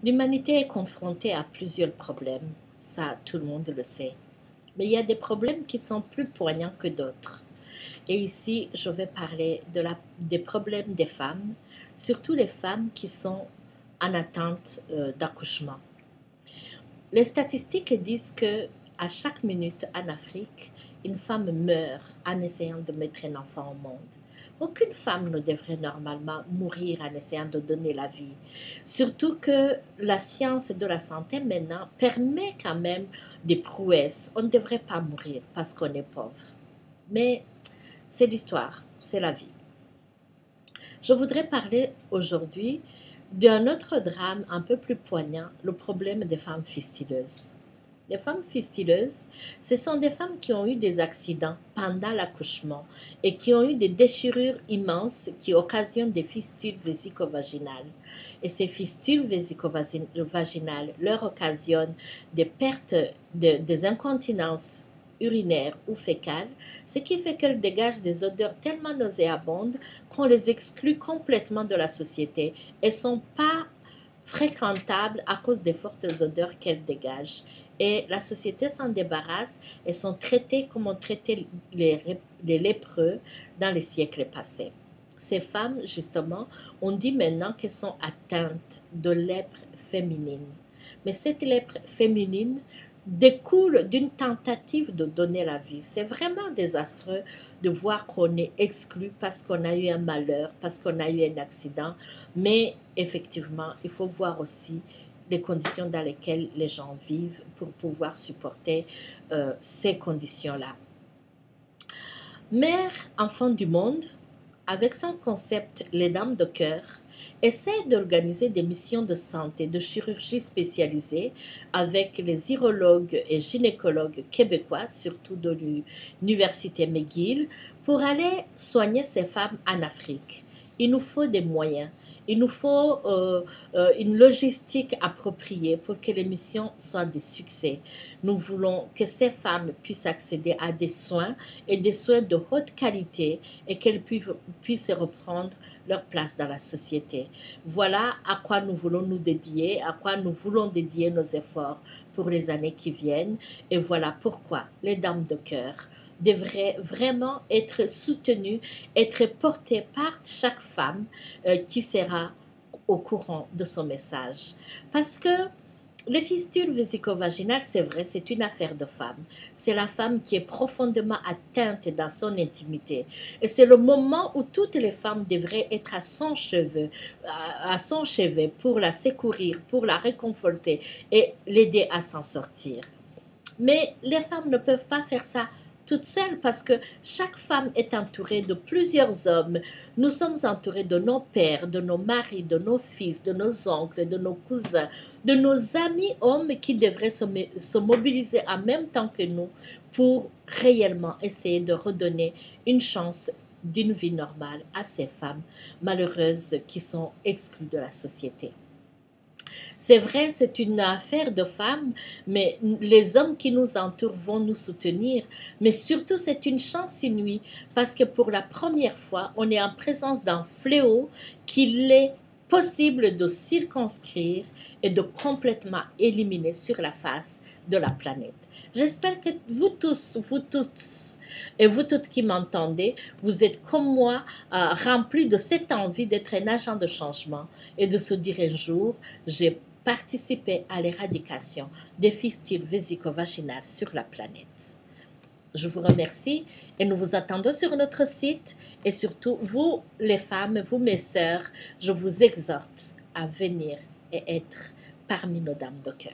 L'humanité est confrontée à plusieurs problèmes, ça tout le monde le sait. Mais il y a des problèmes qui sont plus poignants que d'autres. Et ici, je vais parler des problèmes des femmes, surtout les femmes qui sont en attente d'accouchement. Les statistiques disent que à chaque minute en Afrique, une femme meurt en essayant de mettre un enfant au monde. Aucune femme ne devrait normalement mourir en essayant de donner la vie. Surtout que la science de la santé maintenant permet quand même des prouesses. On ne devrait pas mourir parce qu'on est pauvre. Mais c'est l'histoire, c'est la vie. Je voudrais parler aujourd'hui d'un autre drame un peu plus poignant, le problème des femmes fistuleuses. Les femmes fistuleuses, ce sont des femmes qui ont eu des accidents pendant l'accouchement et qui ont eu des déchirures immenses qui occasionnent des fistules vésico-vaginales. Et ces fistules vésico-vaginales leur occasionnent des pertes, des incontinences urinaires ou fécales, ce qui fait qu'elles dégagent des odeurs tellement nauséabondes qu'on les exclut complètement de la société et ne sont pas fréquentables à cause des fortes odeurs qu'elles dégagent. Et la société s'en débarrasse et sont traitées comme on traitait les lépreux dans les siècles passés. Ces femmes, justement, on dit maintenant qu'elles sont atteintes de lèpre féminine. Mais cette lèpre féminine découle d'une tentative de donner la vie. C'est vraiment désastreux de voir qu'on est exclu parce qu'on a eu un malheur, parce qu'on a eu un accident. Mais effectivement, il faut voir aussi les conditions dans lesquelles les gens vivent pour pouvoir supporter ces conditions-là. Mère, enfant du monde, avec son concept Les Dames de Cœur, essaie d'organiser des missions de santé, de chirurgie spécialisée avec les urologues et gynécologues québécois, surtout de l'université McGill, pour aller soigner ces femmes en Afrique. Il nous faut des moyens, il nous faut une logistique appropriée pour que les missions soient des succès. Nous voulons que ces femmes puissent accéder à des soins et des soins de haute qualité et qu'elles puissent reprendre leur place dans la société. Voilà à quoi nous voulons nous dédier, à quoi nous voulons dédier nos efforts pour les années qui viennent. Et voilà pourquoi les Dames de Cœur devraient vraiment être soutenues, être portées par chaque femme qui sera au courant de son message. Parce que les fistules vésico-vaginales, c'est vrai, c'est une affaire de femme. C'est la femme qui est profondément atteinte dans son intimité. Et c'est le moment où toutes les femmes devraient être à son chevet pour la secourir, pour la réconforter et l'aider à s'en sortir. Mais les femmes ne peuvent pas faire ça toutes seules parce que chaque femme est entourée de plusieurs hommes. Nous sommes entourés de nos pères, de nos maris, de nos fils, de nos oncles, de nos cousins, de nos amis hommes qui devraient se mobiliser en même temps que nous pour réellement essayer de redonner une chance d'une vie normale à ces femmes malheureuses qui sont exclues de la société. C'est vrai, c'est une affaire de femmes, mais les hommes qui nous entourent vont nous soutenir. Mais surtout, c'est une chance inouïe parce que pour la première fois, on est en présence d'un fléau qu'il est possible de circonscrire et de complètement éliminer sur la face de la planète. J'espère que vous tous et vous toutes qui m'entendez, vous êtes comme moi remplis de cette envie d'être un agent de changement et de se dire un jour, j'ai participé à l'éradication des fistules vésico-vaginales sur la planète. Je vous remercie et nous vous attendons sur notre site et surtout, vous les femmes, vous mes sœurs, je vous exhorte à venir et être parmi nos dames de cœur.